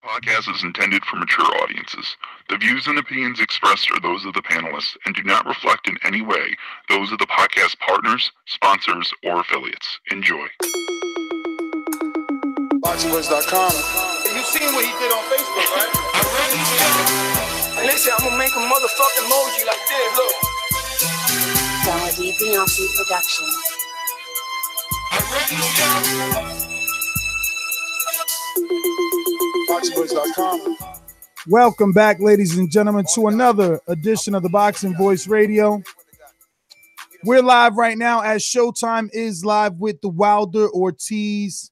Podcast is intended for mature audiences. The views and opinions expressed are those of the panelists and do not reflect in any way those of the podcast partners, sponsors, or affiliates. Enjoy. ThaBoxingvoice.com. You seen what he did on Facebook, right? Listen, I'm gonna make a motherfucking emoji like this. Look. Behemoths production. ThaBoxingvoice.com. Welcome back, ladies and gentlemen, to another edition of the Boxing Voice Radio. We're live right now as Showtime is live with the Wilder Ortiz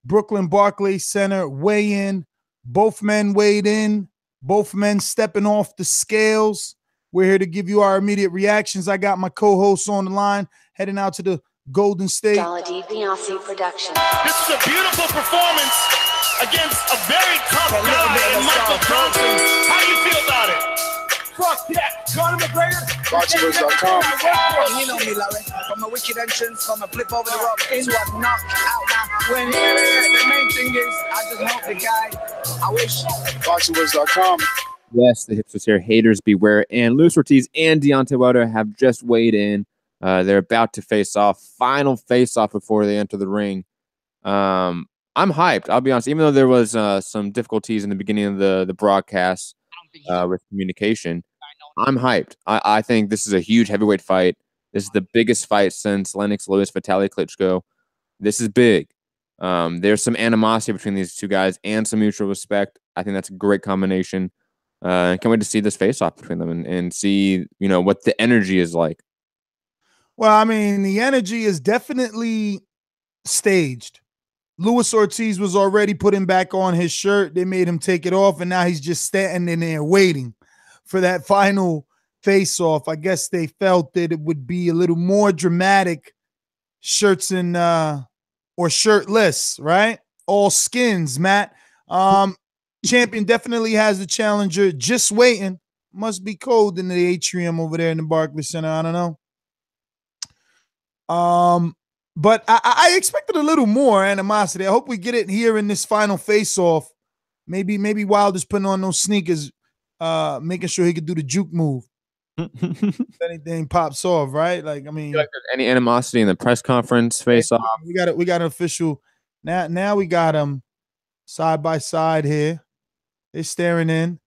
Brooklyn Barclays Center weigh-in. Both men weighed in, both men stepping off the scales. We're here to give you our immediate reactions. I got my co-hosts on the line, heading out to the Golden State. Behemoths production. This is a beautiful performance against a very tough guy in Michael Johnson. How do you feel about it? Fuck that. Conor McGregor. ThaBoxingvoice.com. You know me, Larry. From a wicked entrance, from a flip over the rope into a knockout. Now, when the main thing is, I just hope the guy, I wish. ThaBoxingvoice.com. Yes, the hipsters here. Haters beware. And Luis Ortiz and Deontay Wilder have just weighed in. They're about to face off. Final face off before they enter the ring. I'm hyped. I'll be honest. Even though there was some difficulties in the beginning of the broadcast with communication, I'm hyped. I think this is a huge heavyweight fight. This is the biggest fight since Lainez Lewis-Klitschko. This is big. There's some animosity between these two guys and some mutual respect. I think that's a great combination. Can't wait to see this face-off between them and see, what the energy is like. Well, I mean, the energy is definitely staged. Luis Ortiz was already putting back on his shirt. They made him take it off, and now he's just standing there waiting for that final face-off. I guess they felt that it would be a little more dramatic, shirts and or shirtless, right? All skins, Matt. Champion definitely has the challenger just waiting. Must be cold in the atrium over there in the Barclays Center. I don't know. But I expected a little more animosity. I hope we get it here in this final face-off. Maybe Wilder's putting on those sneakers, making sure he could do the juke move. If anything pops off, right? Like, I mean, like any animosity in the press conference face-off? We got an official. Now we got them side by side here. They're staring in.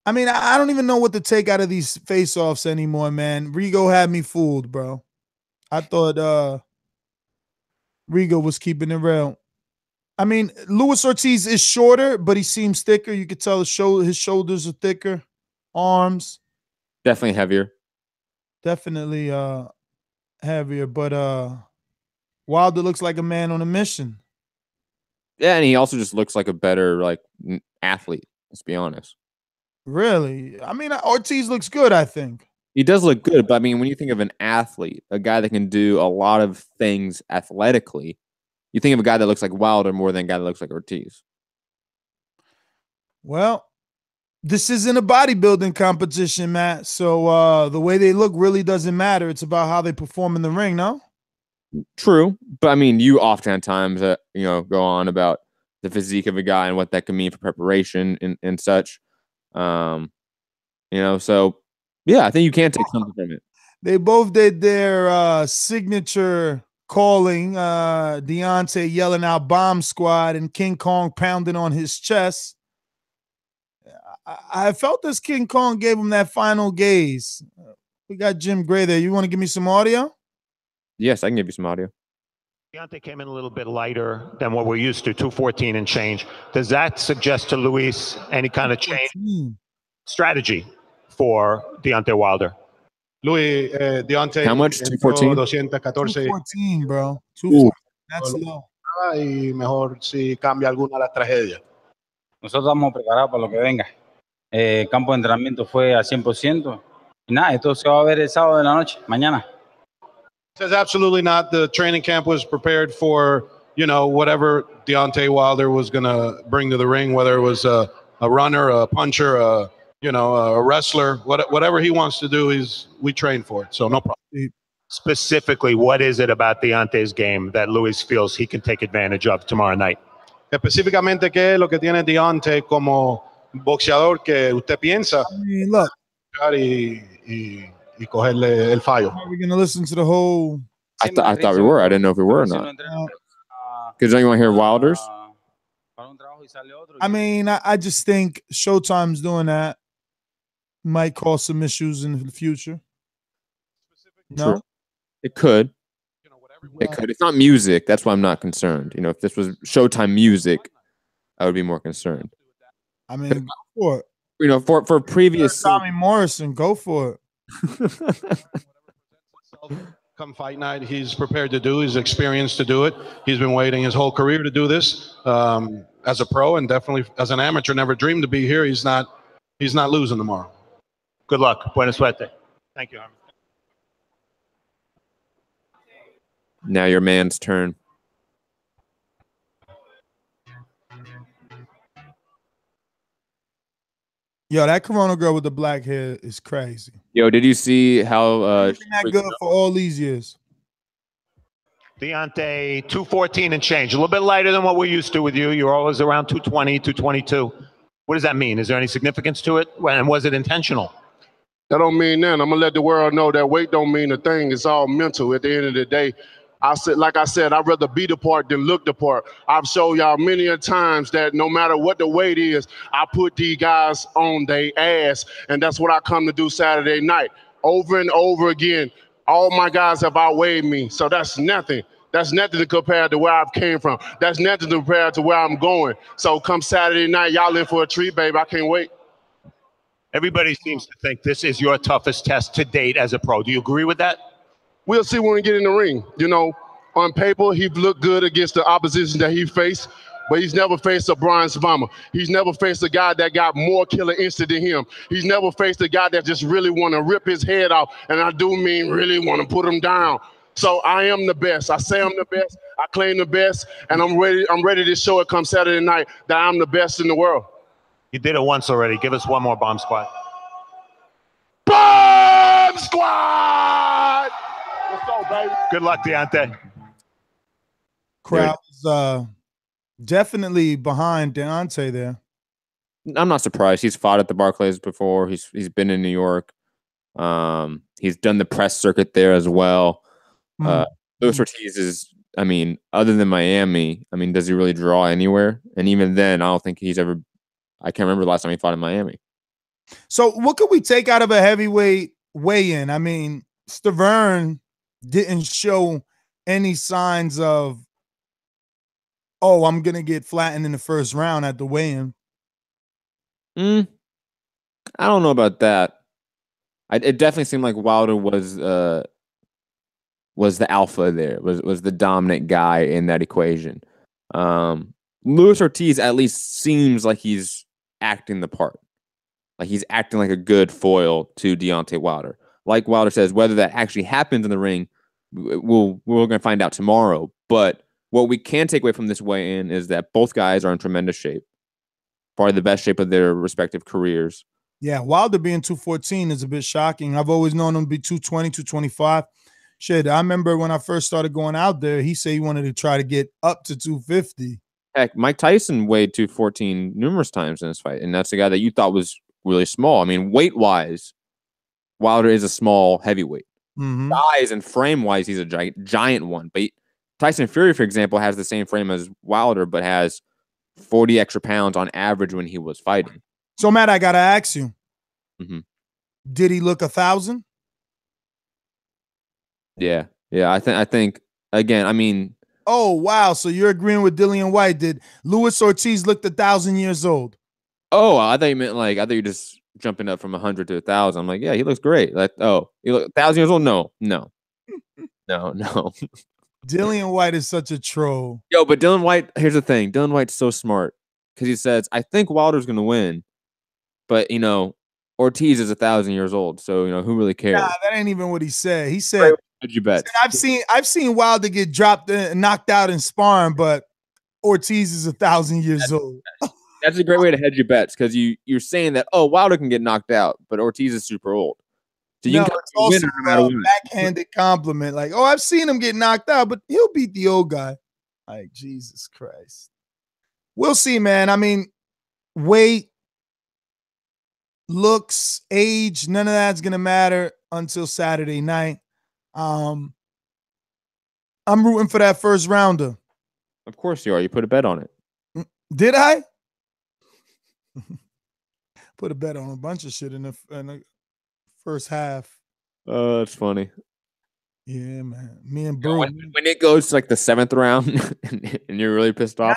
I mean, I don't even know what to take out of these face-offs anymore, man. Rigo had me fooled, bro. I thought Rigo was keeping it real. I mean, Luis Ortiz is shorter, but he seems thicker. You could tell his shoulders are thicker. Arms. Definitely heavier. Definitely heavier. But Wilder looks like a man on a mission. Yeah, and he also just looks like a better athlete, let's be honest. Really? I mean, Ortiz looks good, I think. He does look good, but I mean, when you think of an athlete, a guy that can do a lot of things athletically, you think of a guy that looks like Wilder more than a guy that looks like Ortiz. Well, this isn't a bodybuilding competition, Matt. So the way they look really doesn't matter. It's about how they perform in the ring, no? True, but I mean, you oftentimes, go on about the physique of a guy and what that can mean for preparation and such. So yeah, I think you can take something from it. They both did their signature calling. Deontay yelling out "Bomb Squad" and King Kong pounding on his chest. I felt this King Kong gave him that final gaze. We got Jim Gray there. You want to give me some audio? Yes, I can give you some audio. Deontay came in a little bit lighter than what we're used to, 214 and change. Does that suggest to Luis any kind of change strategy for Deontay Wilder? Luis, Deontay. How much? 214? 214, bro. 214. That's low. Y mejor si cambia alguna de las tragedias. Nosotros estamos preparados para lo que venga. Campo de entrenamiento fue a 100%. Y nada, esto se va a ver el sábado de la noche, mañana. Says absolutely not. The training camp was prepared for, whatever Deontay Wilder was going to bring to the ring, whether it was a runner, a puncher, a wrestler, whatever he wants to do, we train for it. So no problem. Specifically, what is it about Deontay's game that Luis feels he can take advantage of tomorrow night? específicamente qué es lo que tiene Deontay como boxeador que usted piensa I mean, look, y cogerle el fallo. are we gonna listen to the whole? I thought we were. I didn't know if we were or not. Because don't you want to hear Wilder's? I mean, I just think Showtime's doing that. Might cause some issues in the future. No, True. It could. It could. It's not music. That's why I'm not concerned. You know, if this was Showtime music, I would be more concerned. I mean, go for it. You know, for previous Tommy Morrison, go for it. Come fight night, he's prepared to do. He's experienced to do it. He's been waiting his whole career to do this. As a pro and definitely as an amateur, never dreamed to be here. He's not losing tomorrow. Good luck. Buena suerte. Thank you, Harmon. Now your man's turn. Yo, that Corona girl with the black hair is crazy. Yo, did you see how Been that good for all these years? Deontay, 214 and change. A little bit lighter than what we're used to with you. You're always around 220, 222. What does that mean? Is there any significance to it? And was it intentional? That don't mean nothing. I'm gonna let the world know that weight don't mean a thing. It's all mental at the end of the day. Like I said, I'd rather be the part than look the part. I've showed y'all many a times that no matter what the weight is, I put these guys on their ass, and that's what I come to do Saturday night. Over and over again, all my guys have outweighed me, so that's nothing. That's nothing to compare to where I've came from. That's nothing to compare to where I'm going. So come Saturday night, y'all in for a treat, baby. I can't wait. Everybody seems to think this is your toughest test to date as a pro. Do you agree with that? We'll see when we get in the ring. You know, on paper, he looked good against the opposition that he faced, but he's never faced a Brian Spama. He's never faced a guy that got more killer instinct than him. He's never faced a guy that just really want to rip his head off, and I do mean really want to put him down. So I am the best. I say I'm the best. I claim the best, and I'm ready to show it come Saturday night that I'm the best in the world. You did it once already. Give us one more bomb squad. Bomb squad! Let's go, baby. Good luck, Deontay. Crowd is definitely behind Deontay there. I'm not surprised. He's fought at the Barclays before. He's been in New York. He's done the press circuit there as well. Luis Ortiz is, I mean, other than Miami, I mean, does he really draw anywhere? And even then, I don't think he's ever. I can't remember the last time he fought in Miami. So what could we take out of a heavyweight weigh-in? I mean, Stavern didn't show any signs of, oh, I'm going to get flattened in the first round at the weigh-in. I don't know about that. It definitely seemed like Wilder was the alpha there, was the dominant guy in that equation. Luis Ortiz at least seems like he's acting the part. Like he's acting like a good foil to Deontay Wilder. Like Wilder says, whether that actually happens in the ring, we're going to find out tomorrow. But what we can take away from this weigh-in is that both guys are in tremendous shape. Probably the best shape of their respective careers. Yeah, Wilder being 214 is a bit shocking. I've always known him to be 220, 225. Shit, I remember when I first started going out there, he said he wanted to try to get up to 250. Heck, Mike Tyson weighed 214 numerous times in this fight, and that's a guy that you thought was really small. I mean, weight-wise, Wilder is a small heavyweight. Size and frame-wise, he's a giant one. But Tyson Fury, for example, has the same frame as Wilder, but has 40 extra pounds on average when he was fighting. So, Matt, I got to ask you, did he look 1,000? Yeah. I think again, I mean. Oh, wow. So you're agreeing with Dillian White. Did Luis Ortiz look 1,000 years old? Oh, I thought you meant I thought you just jumping up from 100 to 1,000. I'm like, yeah, he looks great. Like, oh, he look 1,000 years old? No. Dillian White is such a troll. Yo, but Dillian White, here's the thing. Dillian White's so smart because he says, I think Wilder's going to win, but, Ortiz is 1,000 years old. So, who really cares? Nah, that ain't even what he said. He said, did you bet? I've seen Wilder get dropped and knocked out in sparring, but Ortiz is 1,000 years old. That's a great way to hedge your bets because you're saying that, oh, Wilder can get knocked out, but Ortiz is super old. So you can win no matter what. Backhanded compliment. Like, oh, I've seen him get knocked out, but he'll beat the old guy. Like, Jesus Christ. We'll see, man. I mean, weight, looks, age, none of that's gonna matter until Saturday night. I'm rooting for that first rounder. Of course you are. You put a bet on it. Did I? Put a bet on a bunch of shit in the first half. Oh, that's funny. Yeah, man. Me and Brew. When it goes to like the 7th round and you're really pissed off.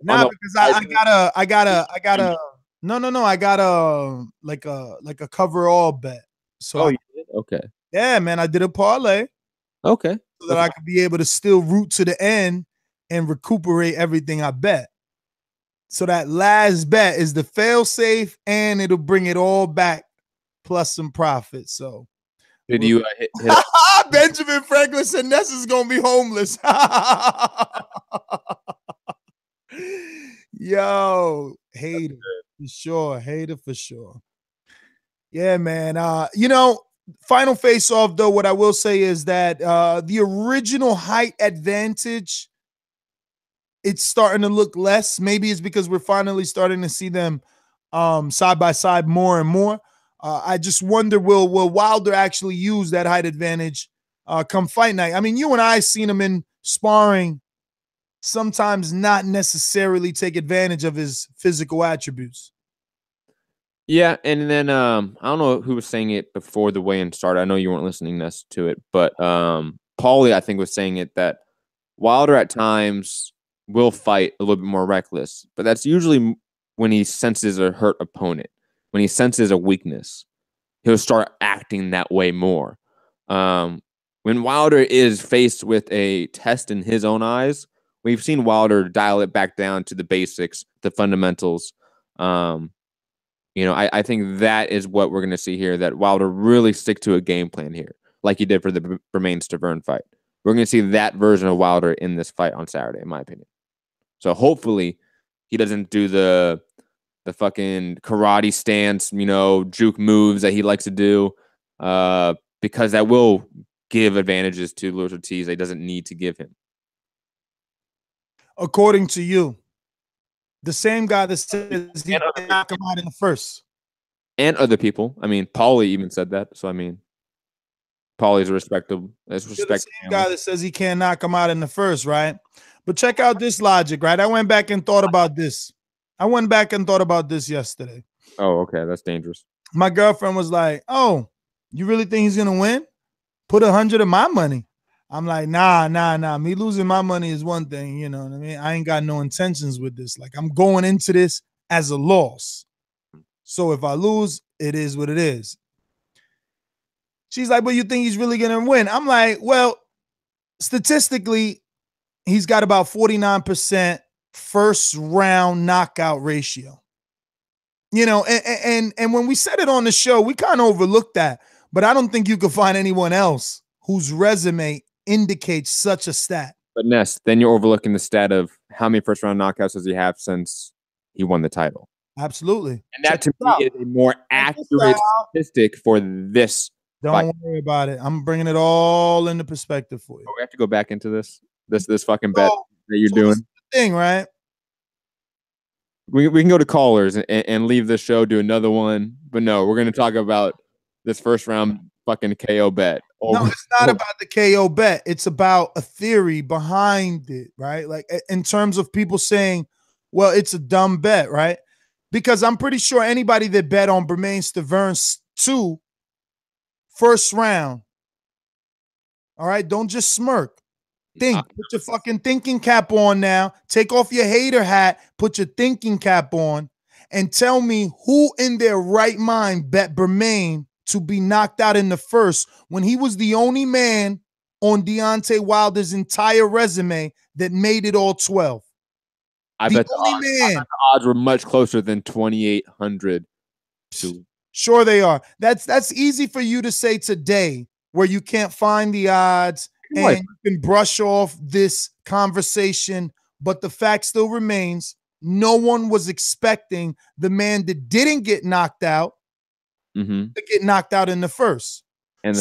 Because I gotta. No. I got a cover-all bet. So you did? Okay. Yeah, man. I did a parlay. Okay. So that I could be able to still root to the end and recuperate everything I bet. So that last bet is the fail-safe, and it'll bring it all back plus some profit. So did you hit Benjamin Franklin said Ness is gonna be homeless. Yo, hater for sure. Hater for sure. Yeah, man. Final face-off, though, what I will say is that the original height advantage, it's starting to look less. Maybe it's because we're finally starting to see them side by side more and more. I just wonder, will Wilder actually use that height advantage come fight night? I mean, you and I seen him in sparring sometimes not necessarily take advantage of his physical attributes. Yeah, and then I don't know who was saying it before the weigh-in started. I know you weren't listening to it, but Paulie, I think, was saying it that Wilder at times will fight a little bit more reckless, but that's usually when he senses a hurt opponent. When he senses a weakness, he'll start acting that way more. When Wilder is faced with a test in his own eyes, we've seen Wilder dial it back down to the basics, the fundamentals. I think that is what we're going to see here, that Wilder really stick to a game plan here, like he did for the Bermane-Stavern fight. We're going to see that version of Wilder in this fight on Saturday, in my opinion. So hopefully he doesn't do the fucking karate stance, juke moves that he likes to do, because that will give advantages to Luis Ortiz that he doesn't need to give him. According to you, the same guy that says he can knock him out in the first. And other people. I mean, Paulie even said that. So, I mean, Paulie's respectable. That's respectable. The same guy that says he can't knock him out in the first, right? But check out this logic, right? I went back and thought about this. Yesterday. Oh, okay. That's dangerous. My girlfriend was like, "Oh, you really think he's going to win? Put 100 of my money." I'm like, nah. Me losing my money is one thing, you know what I mean? I ain't got no intentions with this. Like, I'm going into this as a loss. So if I lose, it is what it is. She's like, but you think he's really going to win? I'm like, well, statistically, he's got about 49% first round knockout ratio. And when we said it on the show, we kind of overlooked that. But I don't think you could find anyone else whose resume indicates such a stat. But Ness, then you're overlooking the stat of how many first round knockouts does he have since he won the title. Absolutely. And that to me is a more accurate statistic for this fight. Don't worry about it. I'm bringing it all into perspective for you. We have to go back into this fucking bet that you're doing. Thing, right? We can go to callers and leave the show, do another one. But no, we're going to talk about this first round fucking KO bet. No, it's not about the KO bet. It's about a theory behind it, right? Like in terms of people saying, well, it's a dumb bet, right? Because I'm pretty sure anybody that bet on Bermane-Stavern 2 first round, all right, don't just smirk. Think. Put your fucking thinking cap on now. Take off your hater hat. Put your thinking cap on and tell me who in their right mind bet Bermane to be knocked out in the first when he was the only man on Deontay Wilder's entire resume that made it all 12. I bet the odds were much closer than 2,800. Sure they are. That's easy for you to say today where you can't find the odds and you can brush off this conversation, but the fact still remains no one was expecting the man that didn't get knocked out to get knocked out in the first. And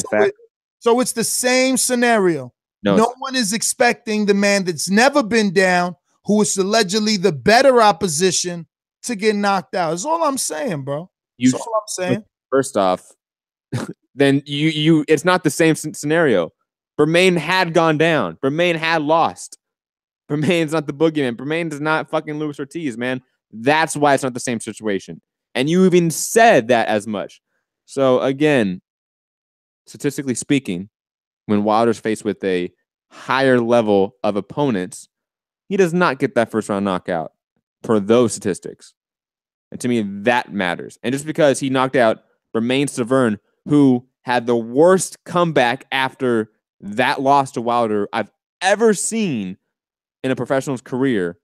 so it's the same scenario. No one is expecting the man that's never been down, who is allegedly the better opposition to get knocked out. That's all I'm saying, bro. That's all I'm saying. First off, then it's not the same scenario. Bermain had gone down. Bermain had lost. Bermain's not the boogeyman. Bermain is not fucking Luis Ortiz, man. That's why it's not the same situation. And you even said that as much. So again, statistically speaking, when Wilder's faced with a higher level of opponents, he does not get that first round knockout per those statistics. And to me, that matters. And just because he knocked out Bermain Severn, who had the worst comeback after that loss to Wilder I've ever seen in a professional's career,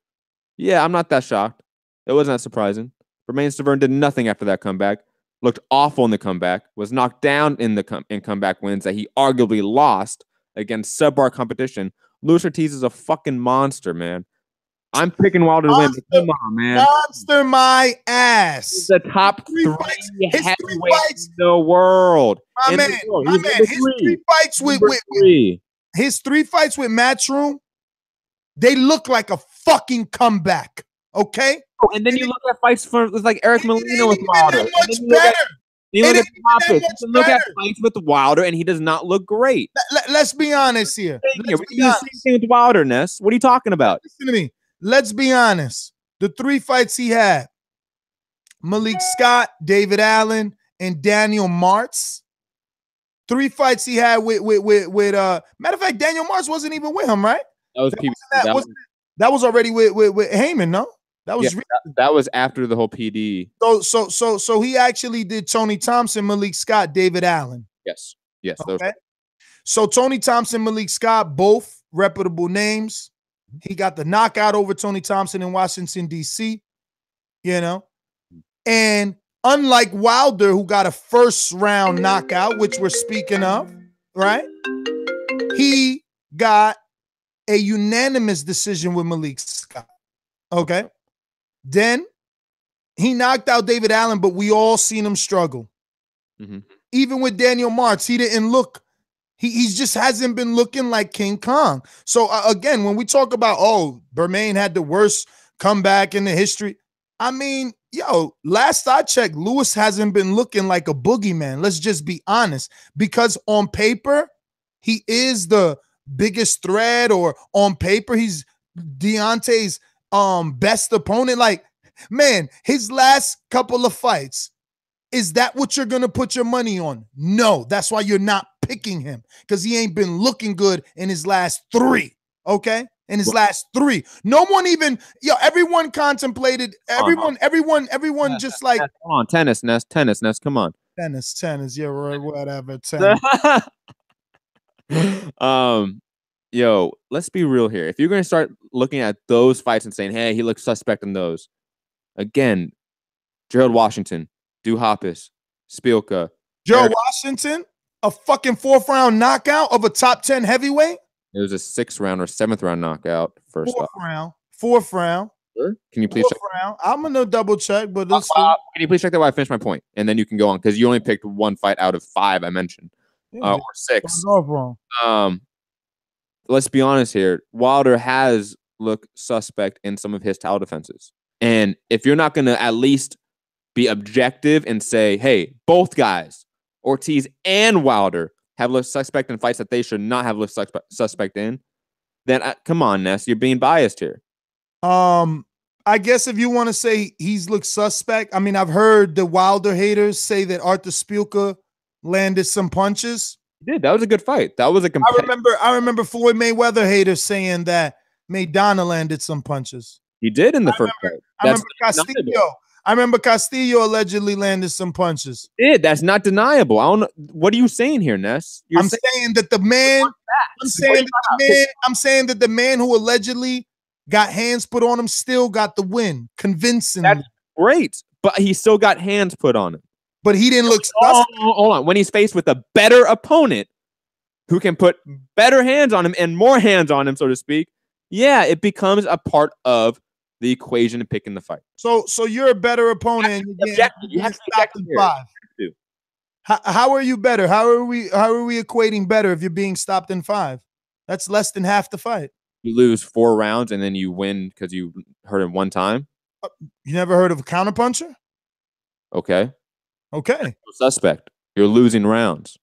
yeah, I'm not that shocked. It wasn't that surprising. Bermain Severn did nothing after that comeback. Looked awful in the comeback. Was knocked down in the comeback wins that he arguably lost against subpar competition. Luis Ortiz is a fucking monster, man. I'm picking Wilder to win. Come on, man. Monster my ass. He's the top three heavyweights in the world. My man. His three fights with Matchroom, they look like a fucking comeback. Okay? Oh, and then you look at fights with like Eric Molina with Wilder. You look at fights with Wilder, and he does not look great. Let's be honest here. We're doing the same thing with Wilder, Ness. What are you talking about? Listen to me. Let's be honest. The three fights he had, Malik Scott, David Allen, and Daniel Martz. Three fights he had with matter of fact, Daniel Martz wasn't even with him, right? That was already with Heyman, no? That was that was after the whole PD. So he actually did Tony Thompson, Malik Scott, David Allen. Yes. Okay. So Tony Thompson, Malik Scott, both reputable names. He got the knockout over Tony Thompson in Washington, D.C., and unlike Wilder, who got a first round knockout, which we're speaking of, right? He got a unanimous decision with Malik Scott. Okay. Then he knocked out David Allen, but we all seen him struggle. Mm-hmm. Even with Daniel Martz, he didn't look. He just hasn't been looking like King Kong. So again, when we talk about, Bermain had the worst comeback in the history. I mean, last I checked, Lewis hasn't been looking like a boogeyman. Let's just be honest. Because on paper, he is the biggest threat, or on paper, he's Deontay's best opponent. Like, man, his last couple of fights, is that what you're going to put your money on? No, that's why you're not picking him, because he ain't been looking good in his last three, okay? In his last three. No one even, everyone contemplated, everyone just like. Come on, tennis, Ness, come on. Tennis, yeah, right, whatever, tennis. Let's be real here. If you're going to start looking at those fights and saying, hey, he looks suspect in those, again, Gerald Washington, Duhaupas, Spielka. Gerald Washington, a fucking fourth round knockout of a top 10 heavyweight? It was a 6th round or 7th round knockout. Fourth round. Sure. Can you please check? Round. I'm going to double check, but let's see. Can you please check that while I finish my point? And then you can go on, because you only picked one fight out of 5 I mentioned. Or 6. Let's be honest here. Wilder has looked suspect in some of his title defenses. And if you're not going to at least be objective and say, hey, both guys, Ortiz and Wilder, have looked suspect in fights that they should not have looked suspect in, then come on, Ness, you're being biased here. I guess if you want to say he's looked suspect, I mean, I've heard the Wilder haters say that Arthur Spielka landed some punches. He did. That was a good fight. That was a I remember Floyd Mayweather haters saying that Maidana landed some punches. He did in the first fight. I remember Castillo allegedly landed some punches. That's not deniable. I don't know. What are you saying here, Ness? I'm saying that the man who allegedly got hands put on him still got the win convincingly. That's great, but he still got hands put on him. But he didn't look. Hold on. When he's faced with a better opponent who can put better hands on him and more hands on him, so to speak, yeah, it becomes a part of the equation of picking the fight. So you're a better opponent. You have to stopped in 5. How are you better? How are we equating better if you're being stopped in 5? That's less than half the fight. You lose 4 rounds and then you win because you hurt him one time. You never heard of a counterpuncher? Okay. Okay. Suspect. You're losing rounds.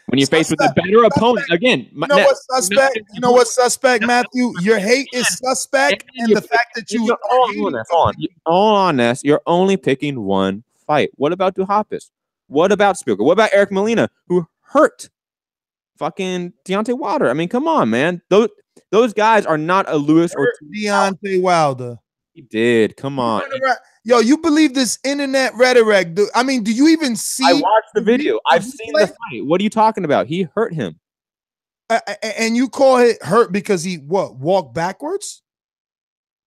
When you're faced with a better opponent, again. You know what suspect? You know what suspect, Matthew? Your hate is suspect, and the fact that you hold on, Ness. You're only picking one fight. What about Duhaupas? What about Spielker? What about Eric Molina, who hurt fucking Deontay Wilder? I mean, come on, man. Those guys are not a Lewis or Deontay Wilder. He did. Come on. Yo, you believe this internet rhetoric? I mean, do you even see? I watched the video. I've seen the fight. What are you talking about? He hurt him. And you call it hurt because he walked backwards?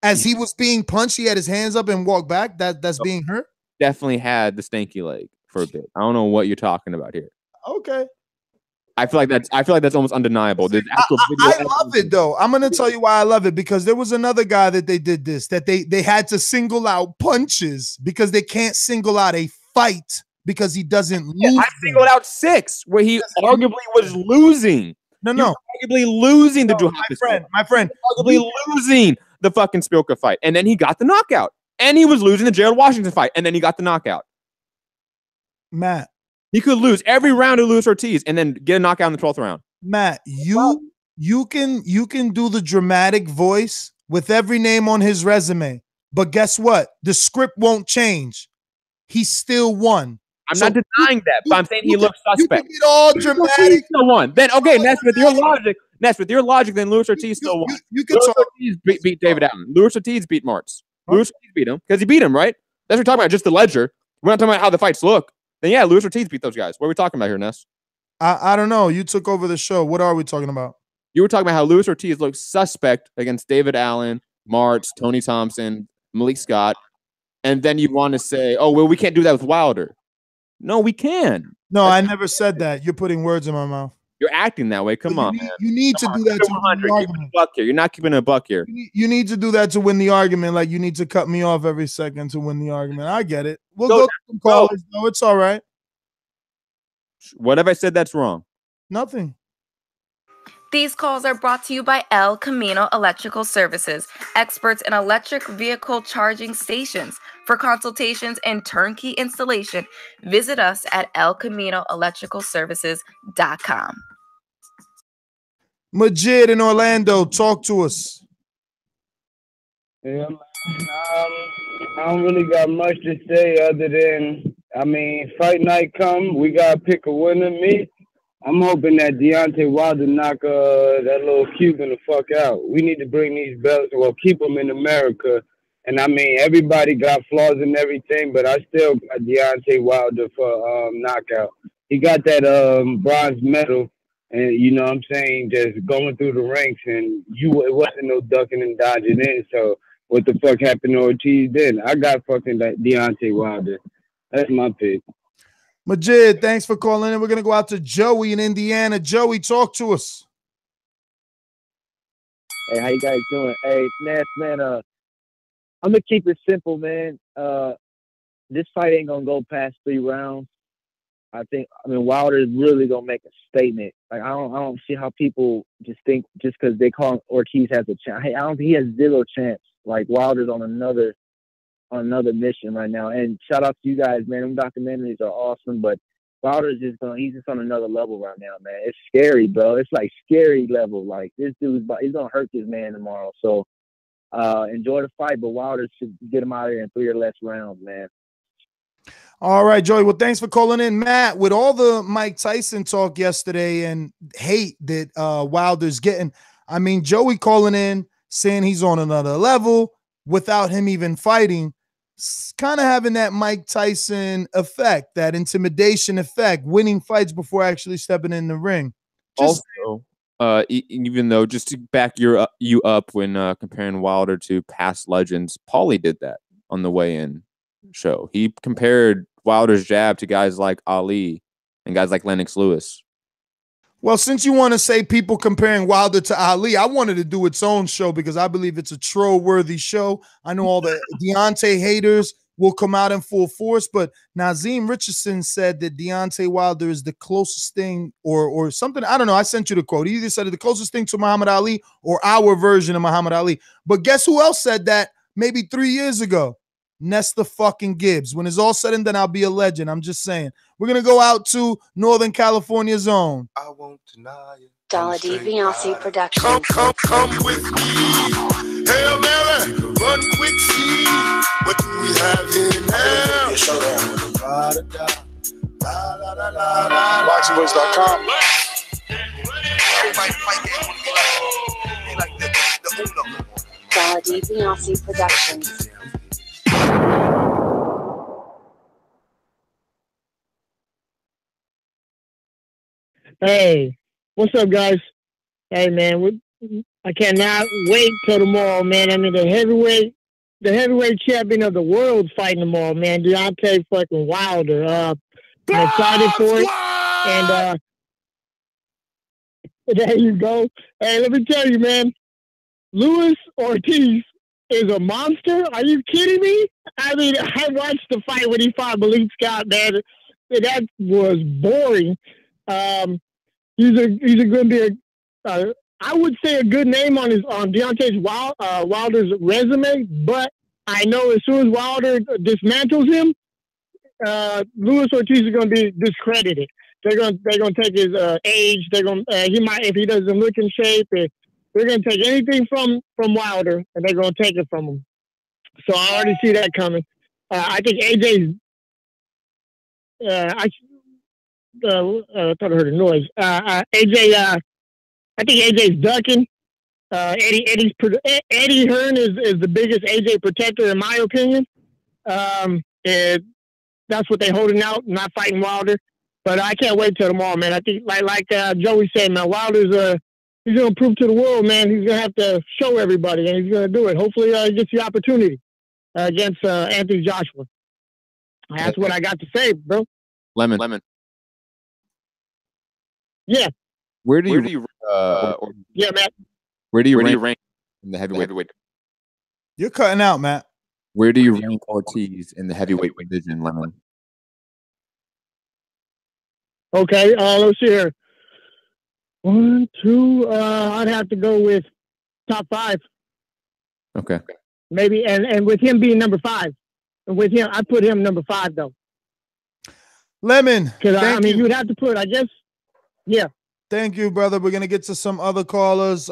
As he was being punched, he had his hands up and walked back? That's being hurt? Definitely had the stanky leg for a bit. I don't know what you're talking about here. Okay. I feel like that's almost undeniable. I love it though. I'm gonna tell you why I love it, because there was another guy that they did this, that they had to single out punches because they can't single out a fight because he doesn't lose. I singled out 6 where he arguably was losing. No. Arguably losing the Duhaupas. My friend. Arguably losing the fucking Spielker fight. And then he got the knockout. And he was losing the Gerald Washington fight. And then he got the knockout. Matt. He could lose every round to Luis Ortiz and then get a knockout in the 12th round. Matt, you can do the dramatic voice with every name on his resume. But guess what? The script won't change. He still won. I'm not denying that, but I'm saying he looks suspect. You get all dramatic. Still won. Then okay, Ness, with your logic, then Luis Ortiz still won. You could talk. Ortiz beat David Allen. Luis Ortiz beat Martz. Luis Ortiz beat him because he beat him, right? That's what we're talking about. Just the ledger. We're not talking about how the fights look. Then yeah, Luis Ortiz beat those guys. What are we talking about here, Ness? I don't know. You took over the show. What are we talking about? You were talking about how Luis Ortiz looks suspect against David Allen, Martz, Tony Thompson, Malik Scott, and then you want to say, "Oh well, we can't do that with Wilder." No, we can. No, I never said that. You're putting words in my mouth. You're acting that way. Come on, man. You need to do that to win the argument. You're not keeping a buck here. You need to do that to win the argument. Like you need to cut me off every second to win the argument. I get it. We'll go to some callers, though. It's all right. What have I said that's wrong? Nothing. These calls are brought to you by El Camino Electrical Services, experts in electric vehicle charging stations. For consultations and turnkey installation, visit us at elcaminoelectricalservices.com. Majid in Orlando, talk to us. Yeah, I don't really got much to say other than, fight night come, we got to pick a winner. I'm hoping that Deontay Wilder knock that little Cuban the fuck out. We need to bring these belts, keep them in America. And everybody got flaws and everything, but I still got Deontay Wilder for knockout. He got that bronze medal, and you know what I'm saying, just going through the ranks, and it wasn't no ducking and dodging in. So what the fuck happened to Ortiz then? I got fucking Deontay Wilder. That's my pick. Majid, thanks for calling in. We're gonna go out to Joey in Indiana. Joey, talk to us. Hey, how you guys doing? Hey, Ness, man, I'm gonna keep it simple, man. This fight ain't gonna go past 3 rounds. Wilder is really gonna make a statement. Like I don't see how people just think just because they call Ortiz has a chance. Hey, I don't think he has 0 chance. Like Wilder's on another mission right now. And shout out to you guys, man. Them documentaries are awesome, but Wilder's he's just on another level right now, man. It's scary, bro. It's like scary level. Like this dude's he's gonna hurt this man tomorrow. So. Enjoy the fight, but Wilder should get him out of here in 3 or less rounds, man. All right, Joey. Well, thanks for calling in, Matt. With all the Mike Tyson talk yesterday and hate that Wilder's getting, Joey calling in saying he's on another level without him even fighting, kind of having that Mike Tyson effect, that intimidation effect, winning fights before actually stepping in the ring. Even though, just to back you up when comparing Wilder to past legends, Paulie did that on the weigh-in show. He compared Wilder's jab to guys like Ali and guys like Lennox Lewis. Well, since you want to say people comparing Wilder to Ali, I wanted to do its own show because I believe it's a troll-worthy show. I know all the Deontay haters. will come out in full force. But Nazeem Richardson said that Deontay Wilder is the closest thing or something. I don't know. I sent you the quote. He either said the closest thing to Muhammad Ali or our version of Muhammad Ali. But guess who else said that maybe 3 years ago? Nestor fucking Gibbs. When it's all said and done, I'll be a legend. I'm just saying. We're going to go out to Northern California zone. I won't deny it. Dollar DiBiase Productions. Come with me. Hail Mary, run quick, see what do we have here now? ThaBoxingvoice.com. Dollar DiBiase Productions. Hey, what's up, guys? Hey, man, I cannot wait till tomorrow, man. I mean, the heavyweight champion of the world's fighting tomorrow, man. Deontay fucking Wilder. I'm excited for it. And there you go. Hey, let me tell you, man. Luis Ortiz is a monster. Are you kidding me? I mean, I watched the fight when he fought Malik Scott, man. That was boring. He's going to be I would say a good name on Deontay Wilder's resume, but I know as soon as Wilder dismantles him, Luis Ortiz is going to be discredited. They're going to take his age. He might, if he doesn't look in shape, they're going to take anything from Wilder and they're going to take it from him. So I already see that coming. I think AJ's. I thought I heard a noise. AJ. I think AJ's ducking. Eddie Hearn is the biggest AJ protector in my opinion. And that's what they're holding out, not fighting Wilder. But I can't wait till tomorrow, man. I think like Joey said, man, Wilder's he's gonna prove to the world, man. He's gonna have to show everybody, and he's gonna do it. Hopefully, he gets the opportunity against Anthony Joshua. That's what I got to say, bro. Lemon. Yeah. Where do you yeah, Matt. Where do you rank in the heavyweight? You're cutting out, Matt. Where do you rank Ortiz in the heavyweight division, Lemon? Okay, let's see here. 1, 2, I'd have to go with top 5. Okay. Maybe, and with him being number 5. And with him, I put him number 5, though. Lemon. Because, I mean, you would have to put, I guess, yeah. Thank you, brother. We're going to get to some other callers.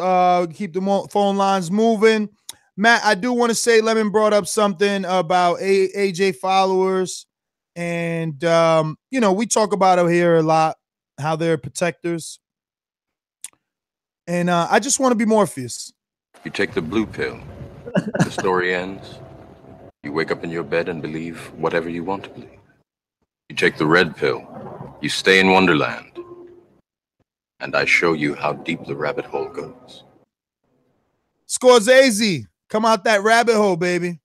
Keep the phone lines moving. Matt, I do want to say Lemon brought up something about AJ followers. And, we talk about it here a lot, how they're protectors. And I just want to be Morpheus. You take the blue pill. The story ends. You wake up in your bed and believe whatever you want to believe. You take the red pill. You stay in Wonderland. And I show you how deep the rabbit hole goes. Scorsese, come out that rabbit hole, baby.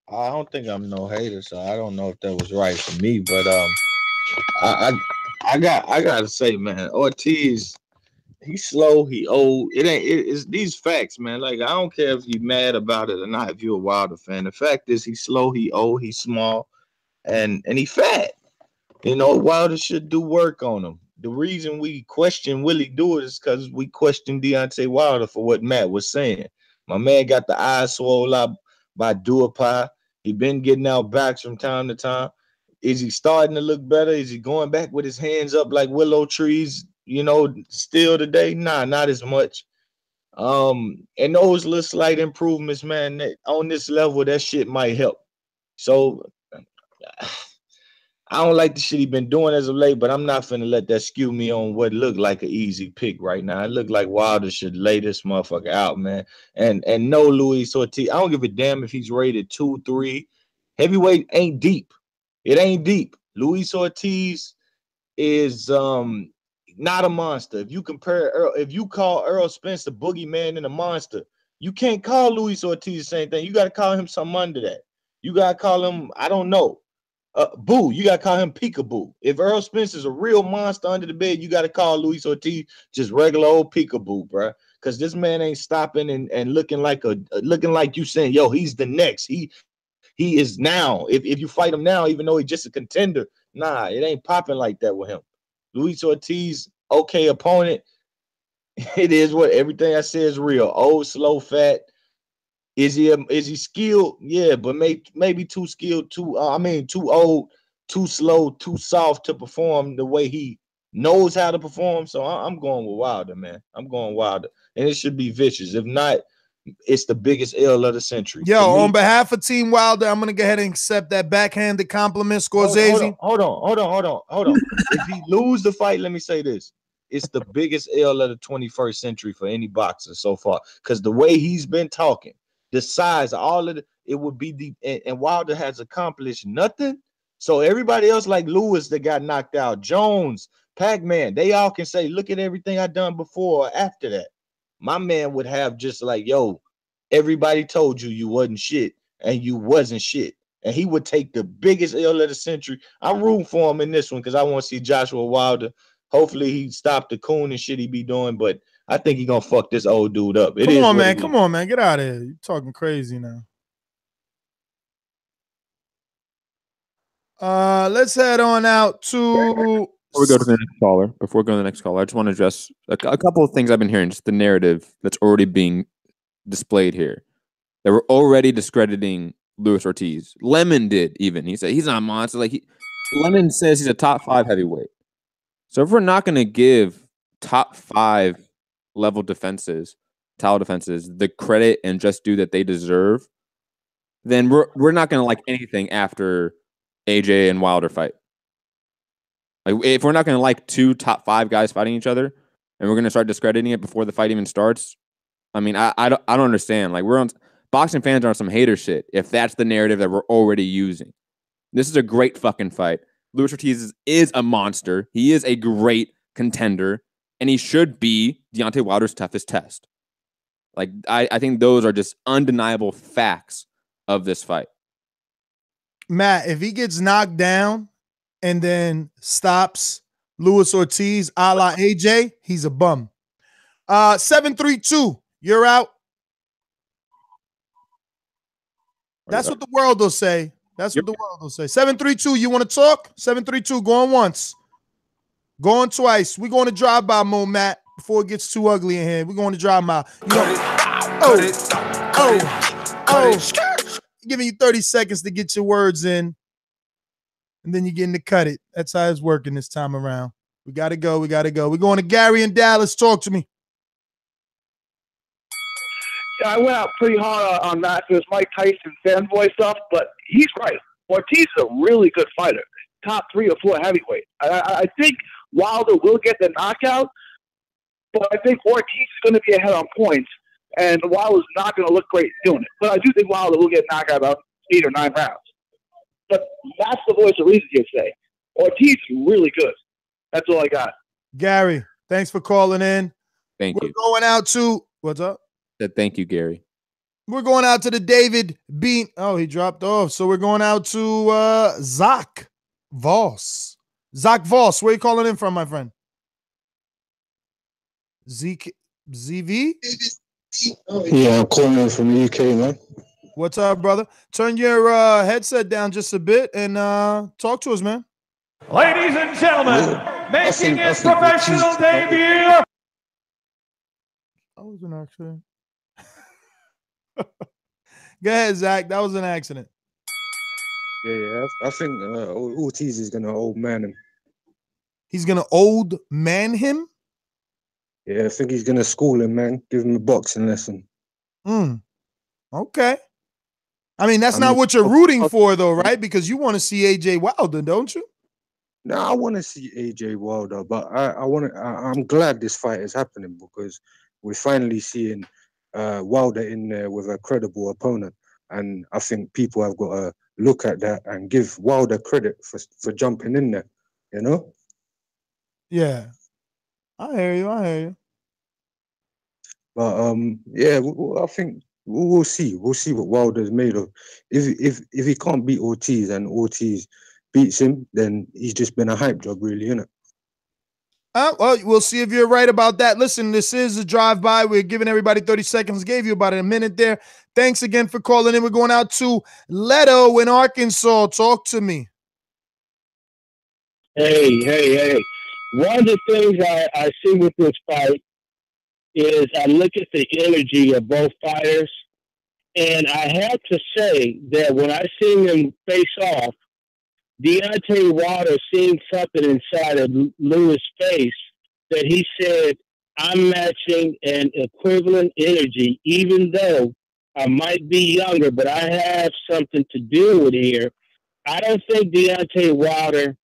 I don't think I'm no hater, so I don't know if that was right for me. But I gotta say, man, Ortiz, he's slow, he old. It's these facts, man. Like, I don't care if you're mad about it or not, if you're a Wilder fan. The fact is he's slow, he old, he's small, and he fat. Wilder should do work on him. The reason we question will he do it is because we question Deontay Wilder for what Matt was saying. My man got the eyes swole up by Duopai. He been getting out backs from time to time. Is he starting to look better? Is he going back with his hands up like willow trees, still today? Nah, not as much. And those little slight improvements, man, on this level, that shit might help. So I don't like the shit he been doing as of late, but I'm not finna let that skew me on what looked like an easy pick right now. It looked like Wilder should lay this motherfucker out, man. And no Luis Ortiz. I don't give a damn if he's rated 2, 3. Heavyweight ain't deep. It ain't deep. Luis Ortiz is not a monster. If you call Errol Spence the boogeyman and a monster, you can't call Luis Ortiz the same thing. You got to call him something under that. You got to call him, I don't know. Boo, you got to call him Peekaboo. If Errol Spence is a real monster under the bed, you got to call Luis Ortiz just regular old Peekaboo, bro. Because this man ain't stopping and looking like you saying, yo, he's the next. he is now. If you fight him now, even though he's just a contender, nah, it ain't popping like that with him. Luis Ortiz, okay opponent. It is what everything I say is real. Old, slow, fat. Is he skilled? Yeah, but maybe too skilled, too old, too slow, too soft to perform the way he knows how to perform. So I'm going with Wilder, man. I'm going Wilder. And it should be vicious. If not, it's the biggest L of the century. Yo, on behalf of Team Wilder, I'm gonna go ahead and accept that backhanded compliment, Scorsese. Hold on. If he lose the fight, let me say this. It's the biggest L of the 21st century for any boxer so far. Because the way he's been talking, the size, all of it would be and Wilder has accomplished nothing. So everybody else like Lewis that got knocked out, Jones, Pac-Man, they all can say, look at everything I done before or after that. My man would have just like, yo, everybody told you wasn't shit and you wasn't shit. And he would take the biggest L of the century. I'm rooting for him in this one because I want to see Joshua Wilder. Hopefully he stopped the coon and shit he be doing, but I think he's gonna fuck this old dude up. Come on, man. Get out of here. You're talking crazy now. Let's head on out to Before we go to the next caller, I just want to address a couple of things I've been hearing, just the narrative that's already being displayed here. They were already discrediting Luis Ortiz. Lemon did even. He said he's not a monster. Lemon says he's a top 5 heavyweight. So if we're not going to give top 5 level title defenses, the credit and just due that they deserve, then we're not going to like anything after AJ and Wilder fight. Like if we're not going to like 2 top 5 guys fighting each other, and we're going to start discrediting it before the fight even starts, I mean, I don't understand. Like boxing fans are on some hater shit if that's the narrative that we're already using. This is a great fucking fight. Luis Ortiz is a monster. He is a great contender, and he should be Deontay Wilder's toughest test. Like I think those are just undeniable facts of this fight. Matt, if he gets knocked down and then stops Luis Ortiz a la AJ, he's a bum. 732, you're out. That's what the world will say. That's what the world will say. 732, you want to talk? 732, going once. Going twice. We're going to drive-by mode, Matt, before it gets too ugly in here. We're going to drive-by. Giving you 30 seconds to get your words in, and then you're getting to cut it. That's how it's working this time around. We got to go. We're going to Gary in Dallas. Talk to me. I went out pretty hard on that. It was Mike Tyson fanboy stuff, but he's right. Ortiz is a really good fighter. Top 3 or 4 heavyweight. I think Wilder will get the knockout, but I think Ortiz is going to be ahead on points, and Wilder's not going to look great doing it. But I do think Wilder will get knocked out about 8 or 9 rounds. But that's the voice of reason, you'd say. Ortiz is really good. That's all I got. Gary, thanks for calling in. Thank you. We're going out to, what's up? Thank you, Gary. We're going out to the David Bean. Oh, he dropped off. So we're going out to Zach Voss. Zach Voss, where are you calling in from, my friend? ZV? Yeah, I'm calling in from the UK, man. What's up, brother? Turn your headset down just a bit and talk to us, man. Ladies and gentlemen, making his professional debut. That was an accident. Go ahead, Zach. That was an accident. Yeah. I think Ortiz is gonna old man him. He's gonna old man him? Yeah, I think he's gonna school him, man. Give him a boxing lesson. Okay. I mean, that's not what you're rooting for, though, right? Because you want to see AJ Wilder, don't you? No, I want to see AJ Wilder, but I'm glad this fight is happening because we're finally seeing Wilder in there with a credible opponent, and I think people have got to look at that and give Wilder credit for jumping in there. You know? Yeah, I hear you. But yeah, I think we'll see. We'll see what Wilder's made of. If he can't beat Ortiz and Ortiz beats him, then he's just been a hype job, really, isn't it? Well, we'll see if you're right about that. Listen, this is a drive-by. We're giving everybody 30 seconds. Gave you about a minute there. Thanks again for calling in. We're going out to Leto in Arkansas. Talk to me. Hey. One of the things I see with this fight is I look at the energy of both fighters, and I have to say that when I seen them face off, Deontay Wilder seen something inside of Lewis' face that he said, I'm matching an equivalent energy, even though I might be younger, but I have something to deal with here. I don't think Deontay Wilder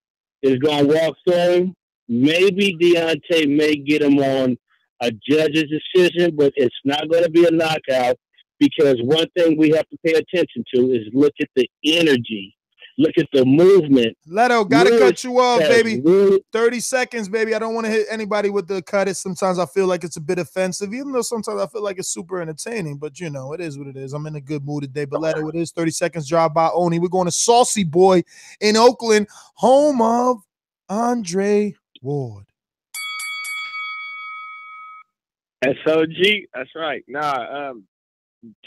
is going to walk through him. Maybe Deontay may get him on a judge's decision, but it's not going to be a knockout, because one thing we have to pay attention to is look at the energy. Look at the movement. Leto, got to cut you off, baby. 30 seconds, baby. I don't want to hit anybody with the cut. Sometimes I feel like it's a bit offensive, even though sometimes I feel like it's super entertaining. But, you know, it is what it is. I'm in a good mood today. But, Leto, it is 30 seconds drive by only. We're going to Saucy Boy in Oakland, home of Andre Ward. SOG, that's right.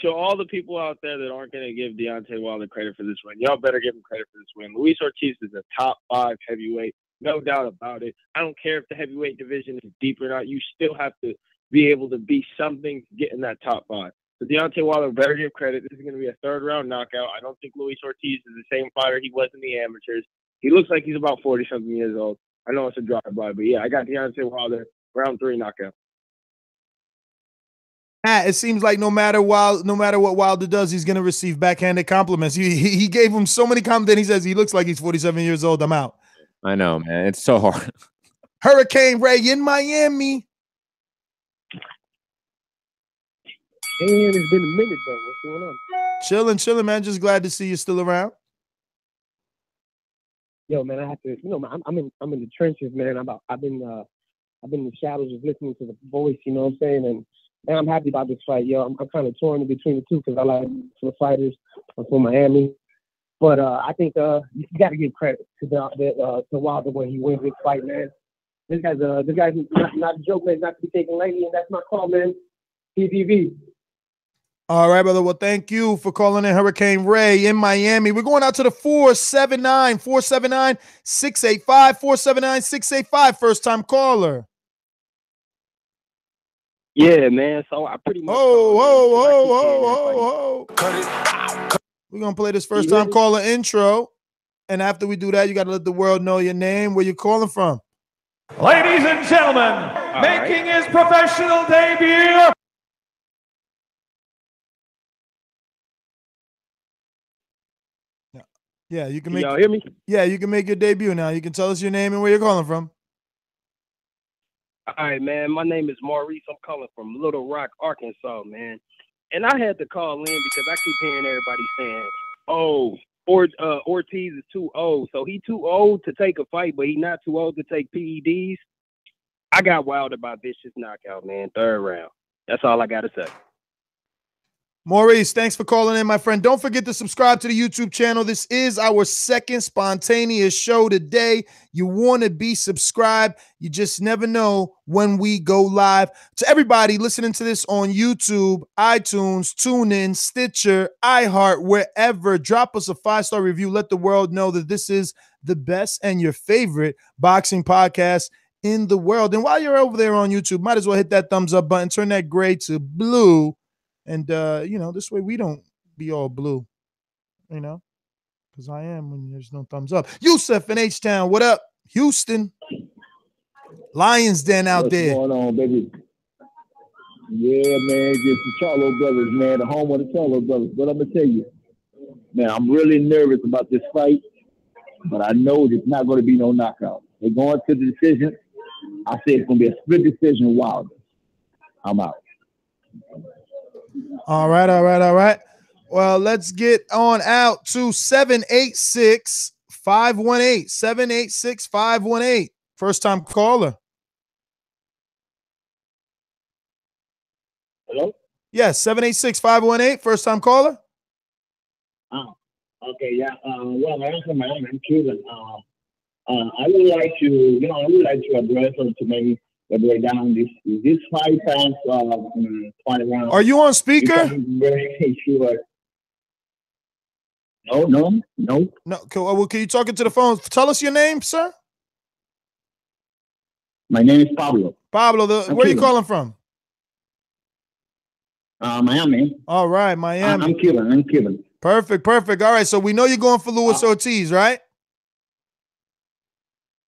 To all the people out there that aren't going to give Deontay Wilder credit for this win, y'all better give him credit for this win. Luis Ortiz is a top 5 heavyweight, no doubt about it. I don't care if the heavyweight division is deep or not. You still have to be able to be something to get in that top 5. So Deontay Wilder better give credit. This is going to be a 3rd-round knockout. I don't think Luis Ortiz is the same fighter he was in the amateurs. He looks like he's about 40-something years old. I know it's a drive-by, but yeah, I got Deontay Wilder, round 3 knockout. It seems like no matter what Wilder does, he's going to receive backhanded compliments. He gave him so many compliments. He says he looks like he's 47 years old. I'm out. I know, man. It's so hard. Hurricane Ray in Miami. And it's been a minute, though. What's going on? Chilling, man. Just glad to see you still around. Yo, man, I have to. You know, I'm in the trenches, man. I've been in the shadows just listening to the voice. You know what I'm saying? And I'm happy about this fight, yo. I'm kind of torn in between the two because I like the fighters. I'm from Miami, but I think you got to give credit to Wilder when he wins this fight, man. This guy's not a joke, man. Not to be taken lightly, and that's my call, man. PPV. All right, brother. Well, thank you for calling in, Hurricane Ray in Miami. We're going out to the 479-685, 479-685. First time caller. Yeah, man. So I pretty much. Whoa. We're going to play this first time caller intro. And after we do that, you got to let the world know your name, where you're calling from. Ladies and gentlemen, making his professional debut. Yeah, you can make. Y'all hear me? Yeah, you can make your debut now. You can tell us your name and where you're calling from. All right, man. My name is Maurice. I'm calling from Little Rock, Arkansas, man. And I had to call in because I keep hearing everybody saying, "Oh, Ortiz is too old." So he too old to take a fight, but he not too old to take PEDs. I got wild about this knockout, man. 3rd round. That's all I got to say. Maurice, thanks for calling in, my friend. Don't forget to subscribe to the YouTube channel. This is our 2nd spontaneous show today. You want to be subscribed. You just never know when we go live. To everybody listening to this on YouTube, iTunes, TuneIn, Stitcher, iHeart, wherever, drop us a 5-star review. Let the world know that this is the best and your favorite boxing podcast in the world. And while you're over there on YouTube, might as well hit that thumbs up button, turn that gray to blue. And, you know, this way we don't be all blue, you know, because I am when there's no thumbs up. Yusuf in H-Town, what up? Houston. Lions Den out there. What's going on, baby? Yeah, man, just the Charlo brothers, man, the home of the Charlo brothers. But I'm going to tell you, man, I'm really nervous about this fight, but I know there's not going to be no knockout. They're going to the decision. I say it's going to be a split decision, Wilder. I'm out. All right. Well, let's get on out to 786-518. 786-518. First time caller. Hello? Yes, 786-518. First time caller. Oh, okay, yeah. Well, I'm from Miami. I'm Cuban. I would like to, address or to maybe break down this fight past 20 rounds. Are you on speaker? Very sure. No. No. Well, can you talk into the phone? Tell us your name, sir. My name is Pablo. Pablo, where are you calling from? Miami. All right, Miami. I'm Cuban. Perfect. All right, so we know you're going for Luis Ortiz, right?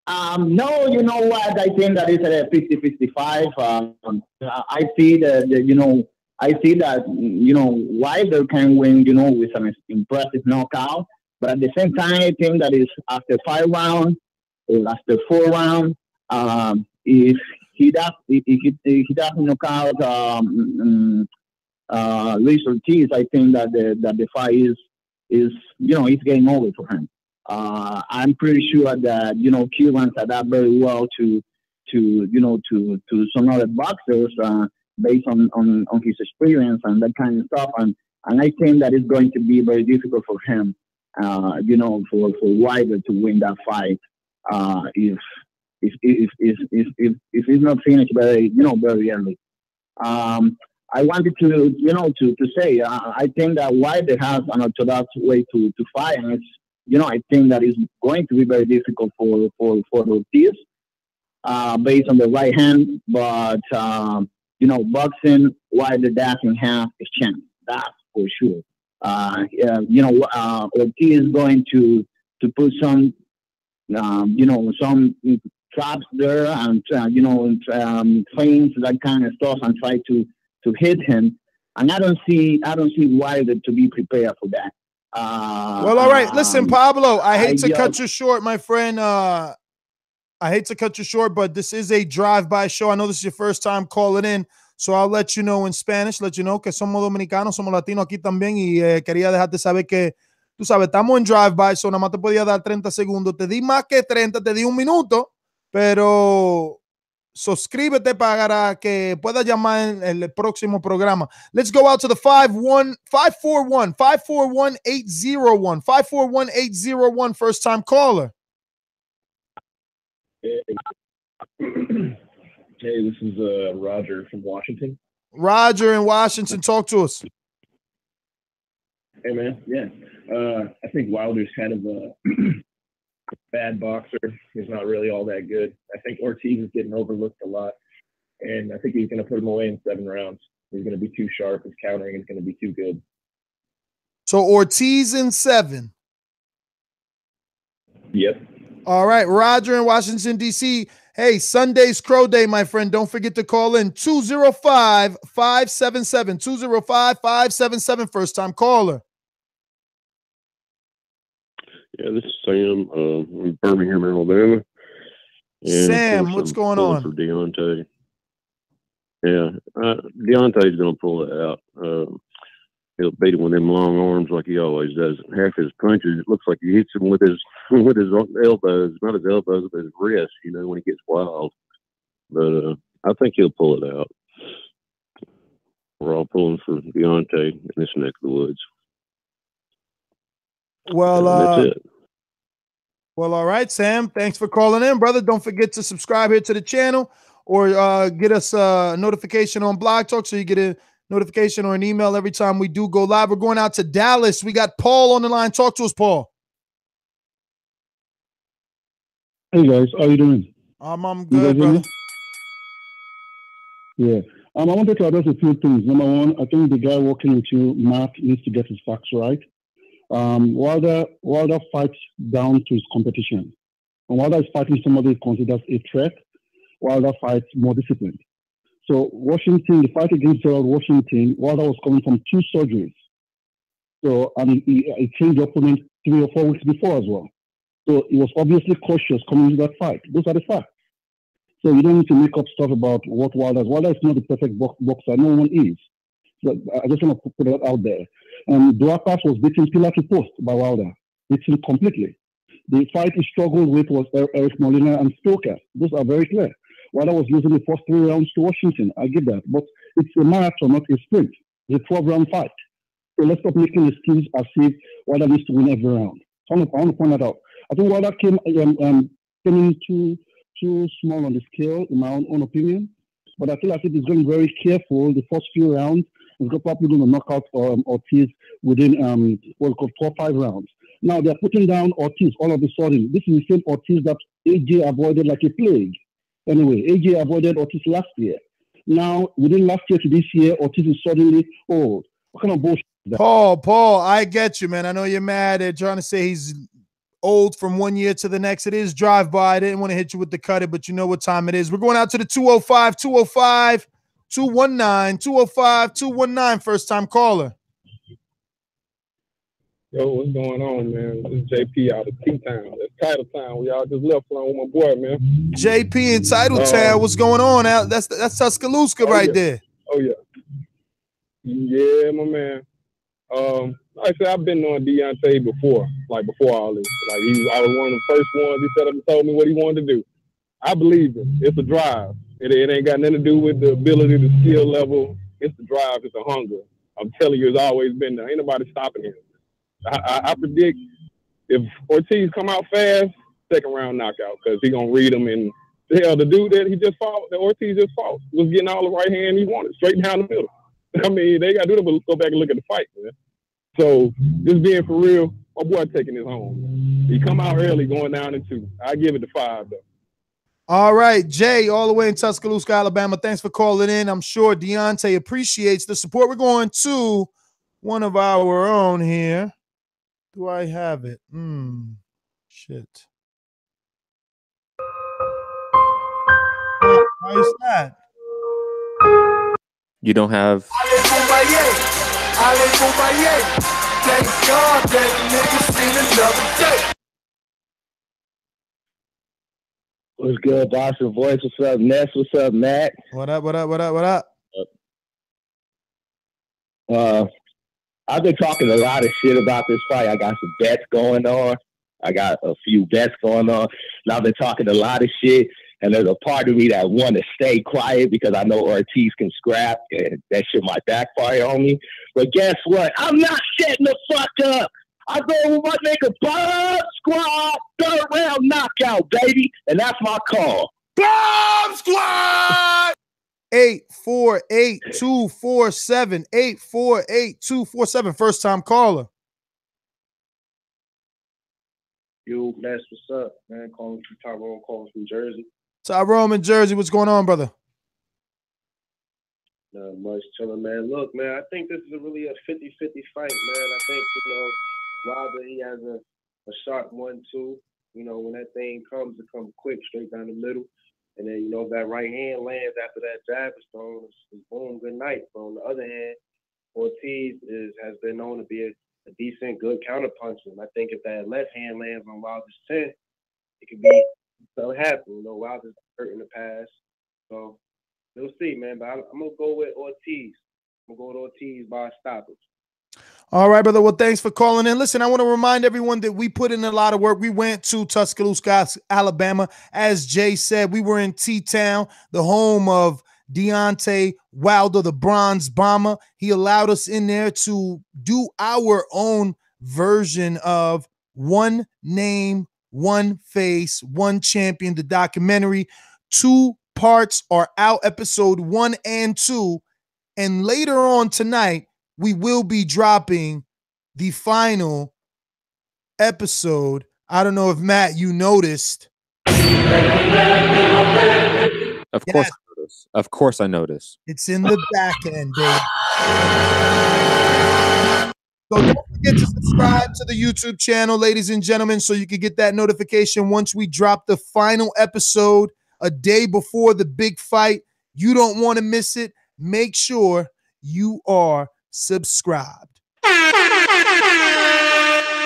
No, you know what? I think that it's at 50-55. I see that, Wilder can win, with an impressive knockout. But at the same time, I think that is after 5 rounds or after 4 rounds, if he doesn't knock out Luis Ortiz, I think that the fight is it's game over for him. I'm pretty sure that Cubans adapt very well to some other boxers based on his experience and that kind of stuff, and I think that it's going to be very difficult for him, for Wilder to win that fight if it's not finished very early. I wanted to say I think that Wilder has an orthodox way to fight, and it's I think that is going to be very difficult for Ortiz based on the right hand. But boxing, Wilder doesn't have a chance. That's for sure. Ortiz is going to put some some traps there and feints, that kind of stuff, and try to hit him. And I don't see Wilder to be prepared for that. Well, all right. Listen, Pablo, I hate to cut you short, my friend. I hate to cut you short, but this is a drive-by show. I know this is your first time calling in, so I'll let you know in Spanish, let you know que somos dominicanos, somos latinos aquí también, y quería dejarte saber que, tú sabes, estamos en drive-by, so nada más te podía dar 30 segundos. Te di más que 30, te di 1 minuto, pero suscríbete para que pueda llamar en el próximo programa. Let's go out to the 541-801. 541-801, first time caller. Hey, this is Roger from Washington. Roger in Washington, talk to us. Hey, man. Yeah. I think Wilder's kind of a bad boxer. He's not really all that good. I think Ortiz is getting overlooked a lot, and I think he's going to put him away in 7 rounds. He's going to be too sharp. His countering is going to be too good. So Ortiz in 7. Yep. All right, Roger in Washington, D.C. Hey, Sunday's Crow Day, my friend. Don't forget to call in 205-577. 205-577, first time caller. Yeah, this is Sam from Birmingham, Alabama. And Sam, what's going on? For Deontay. Yeah, Deontay's going to pull it out. He'll beat him with them long arms like he always does. Half his punches, it looks like he hits him with his elbows, not his elbows, but his wrist, when he gets wild. But I think he'll pull it out. We're all pulling for Deontay in this neck of the woods. Well, that's it. Well, all right, Sam. Thanks for calling in, brother. Don't forget to subscribe here to the channel or get us a notification on Blog Talk so you get a notification or an email every time we do go live. We're going out to Dallas. We got Paul on the line. Talk to us, Paul. Hey, guys. How you doing? I'm good, brother. Yeah. I wanted to address a few things. Number one, I think the guy working with you, Mark, needs to get his facts right. Wilder fights down to his competition. And Wilder is fighting somebody he considers a threat. Wilder fights more disciplined. So Washington, the fight against Gerald Washington, Wilder was coming from 2 surgeries. So, and he changed the opponent 3 or 4 weeks before as well. So he was obviously cautious coming into that fight. Those are the facts. So you don't need to make up stuff about what Wilder is. Wilder is not the perfect boxer. No one is. So I just want to put that out there. Duapas was beaten pillar to post by Wilder. Beaten completely. The fight he struggled with was Eric Molina and Stoker. Those are very clear. Wilder was losing the first 3 rounds to Washington. I get that. But it's a marathon, not a sprint. It's a 12-round fight. So let's stop making excuses as if Wilder needs to win every round. So I want to point that out. I think Wilder came standing too small on the scale, in my own opinion. But I feel like he's going to be very careful the first few rounds. He's probably going to knock out Ortiz within 4-5 rounds. Now they're putting down Ortiz all of a sudden. This is the same Ortiz that AJ avoided like a plague. Anyway, AJ avoided Ortiz last year. Now, within last year to this year, Ortiz is suddenly old. What kind of bullshit is that? Paul, I get you, man. I know you're mad. They're trying to say he's old from one year to the next. It is drive-by. I didn't want to hit you with the cutter, but you know what time it is. We're going out to the 205-219, 205-219, first-time caller. Yo, what's going on, man? This is JP out of T-Town. It's Title Town. We all just left along with my boy, man. JP in Title Town. What's going on? That's Tuscaloosa right there. Oh, yeah. Yeah, my man. Like I said, I've been on Deontay before all this. Like, I was one of the first ones he set up and told me what he wanted to do. I believe him. It's a drive. It ain't got nothing to do with the ability, the skill level. It's the drive. It's the hunger. I'm telling you, it's always been there. Ain't nobody stopping him. I predict if Ortiz come out fast, second round knockout, because he gonna read him. And hell, the dude that Ortiz just fought, was getting all the right hand he wanted, straight down the middle. I mean, they gotta do that, but go back and look at the fight, man. So just being for real, my boy taking his home. He come out early, going down in 2. I give it to 5 though. All right, Jay, all the way in Tuscaloosa, Alabama. Thanks for calling in. I'm sure Deontay appreciates the support. We're going to one of our own here. Do I have it? Shit. Why is that? You don't have. Thank God that niggas seen another day. What's good, Boxing Voice? What's up, Ness? What's up, Matt? What up? I've been talking a lot of shit about this fight. I got some bets going on. I got a few bets going on. And I've been talking a lot of shit. And there's a part of me that want to stay quiet because I know Ortiz can scrap, and that shit might backfire on me. But guess what? I'm not shutting the fuck up. I go with my nigga Bomb Squad, 3rd round knockout, baby. And that's my call. Bomb Squad! 848-247, 848-247, first time caller. Yo, Ness, what's up, man? Calling from Tyrone, calling from Jersey. Tyrone in Jersey, what's going on, brother? Not much, chilling, man. Look, man, I think this is really a 50-50 fight, man. I think, Wilder, he has a sharp 1-2. When that thing comes, it comes quick, straight down the middle. And then, if that right hand lands after that jab is thrown, it's boom, good night. But on the other hand, Ortiz has been known to be a decent, good counterpuncher. And I think if that left hand lands on Wilder's chin, it could be something happen. Wilder's hurt in the past. So we'll see, man. But I'm going to go with Ortiz. I'm going to go with Ortiz by stoppage. All right, brother. Well, thanks for calling in. Listen, I want to remind everyone that we put in a lot of work. We went to Tuscaloosa, Alabama. As Jay said, we were in T-Town, the home of Deontay Wilder, the Bronze Bomber. He allowed us in there to do our own version of One Name, One Face, One Champion, the documentary. 2 parts are out, episode 1 and 2. And later on tonight, we will be dropping the final episode. I don't know if, Matt, you noticed. Of course, I noticed. Of course I noticed. It's in the back end, babe. So don't forget to subscribe to the YouTube channel, ladies and gentlemen, so you can get that notification once we drop the final episode a day before the big fight. You don't want to miss it. Make sure you are subscribed. We're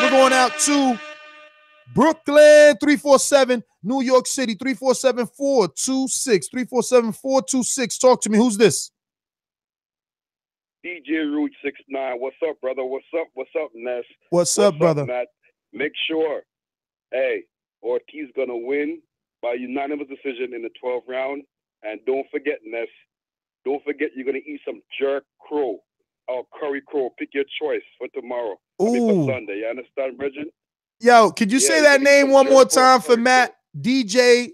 going out to Brooklyn, 347, New York City, 347-426, 347-426. Talk to me. Who's this? DJ Root 69. What's up, brother? What's up, Ness? What's up, brother? Matt? Make sure, Ortiz gonna win by unanimous decision in the 12th round. And don't forget, Ness, don't forget you're gonna eat some jerk crow or curry crow. Pick your choice for tomorrow. For Sunday. You understand, Bridget? Yo, could you say that name one more time for Matt? DJ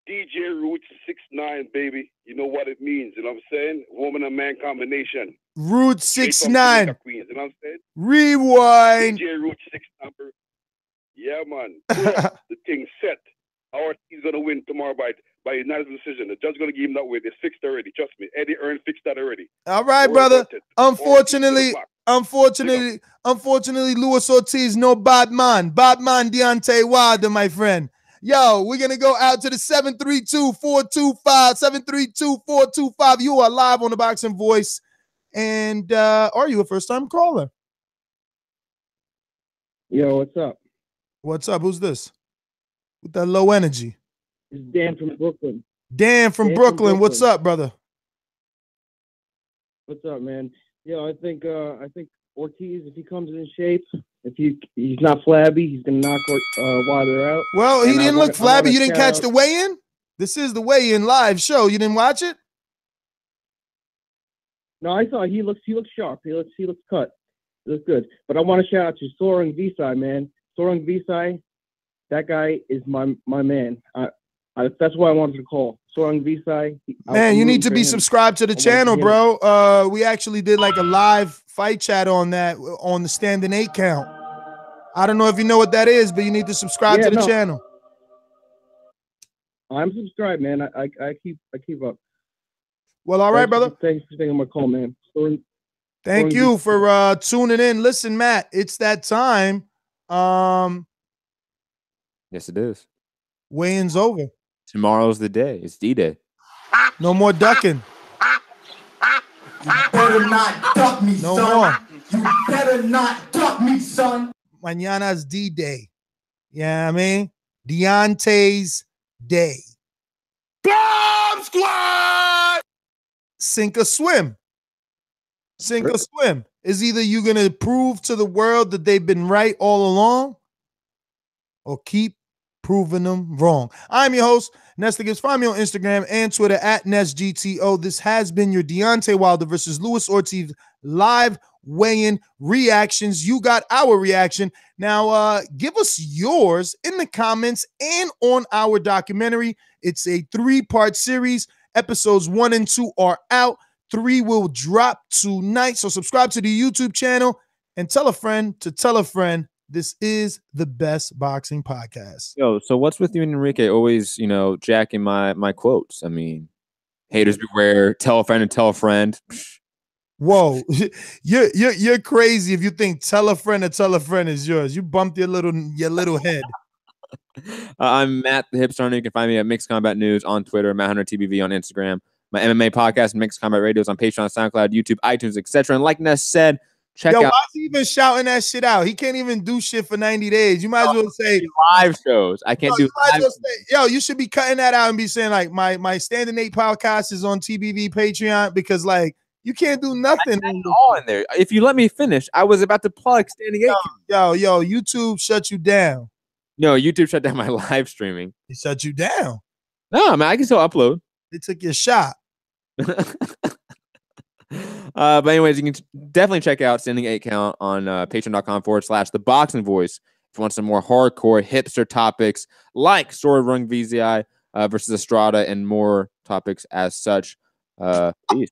Roots 6'9", baby. You know what it means. You know what I'm saying? Woman and man combination. Root Straight from 6'9". Jamaica, Queens. You know what I'm saying? Rewind. DJ Roots 6'9". Yeah, man. The thing set. He's gonna win tomorrow by unanimous decision. The judge gonna give him that weight. It's fixed already. Trust me. Eddie Earn fixed that already. All right, brother. Unfortunately, Luis Ortiz, no bad man. Bad man, Deontay Wilder, my friend. Yo, we're going to go out to the 732-425, 732-425. You are live on the Boxing Voice. And are you a first-time caller? Yo, what's up? What's up? Who's this? With that low energy. It's Dan from Brooklyn. Dan from Brooklyn. What's up, brother? What's up, man? Yo, I think Ortiz, if he comes in shape, if he's not flabby, he's gonna knock Wilder out. Well, he didn't look flabby. You didn't catch the weigh-in? This is the weigh-in live show. You didn't watch it? No, I saw he looks sharp. He looks cut. He looks good. But I want to shout out to Soren Visai, man. Soren Visai, that guy is my man. That's why I wanted to call. Soren Visai. Man, you need to be subscribed to the channel, bro. We actually did like a live fight chat on that on the Standing 8 count. I don't know if you know what that is, but you need to subscribe to the channel. I'm subscribed, man. I keep up. Well, all right, brother. Thanks for taking my call, man. Thank you for tuning in. Listen, Matt, it's that time. Yes, it is. Weigh-in's over. Tomorrow's the day. It's D-Day. No more ducking. You better not duck me, no son. More. You better not duck me, son. Mañana's D-Day. Yeah, I mean, Deontay's day. Bomb Squad! Sink or swim. Sink or swim. Is either you're going to prove to the world that they've been right all along or keep proving them wrong. I'm your host, Nestor Gibbs. Find me on Instagram and Twitter at NestGTO. This has been your Deontay Wilder versus Luis Ortiz live weigh-in reactions. You got our reaction. Now, give us yours in the comments and on our documentary. It's a 3-part series. Episodes 1 and 2 are out. 3 will drop tonight. So subscribe to the YouTube channel and tell a friend to tell a friend. This is the best boxing podcast. Yo, so what's with you and Enrique always, jacking my quotes? I mean, haters beware, tell a friend and tell a friend. Whoa, you're crazy if you think tell a friend is yours. You bumped your little head. I'm Matt the Hipster. You can find me at Mixed Combat News on Twitter, Matt Hunter TBV on Instagram. My MMA podcast, Mixed Combat Radio, is on Patreon, SoundCloud, YouTube, iTunes, etc. And like Ness said, check out. Why's he even shouting that shit out? He can't even do shit for 90 days. You might as well say live shows. I can't do live shows. You should be cutting that out and be saying like my Standing 8 podcast is on TBV Patreon because like you can't do nothing. All in there. If you let me finish, I was about to plug Standing 8. Yo, YouTube shut you down. No, YouTube shut down my live streaming. It shut you down. No, man, I can still upload. They took your shot. But anyways, you can definitely check out Standing 8 count on patreon.com/ThaBoxingVoice if you want some more hardcore hipster topics like Sword Rung VZI versus Estrada and more topics as such. Peace.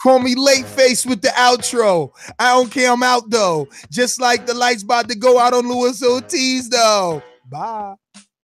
Call me late face with the outro. I don't care. I'm out though. Just like the lights about to go out on Luis Ortiz though. Bye.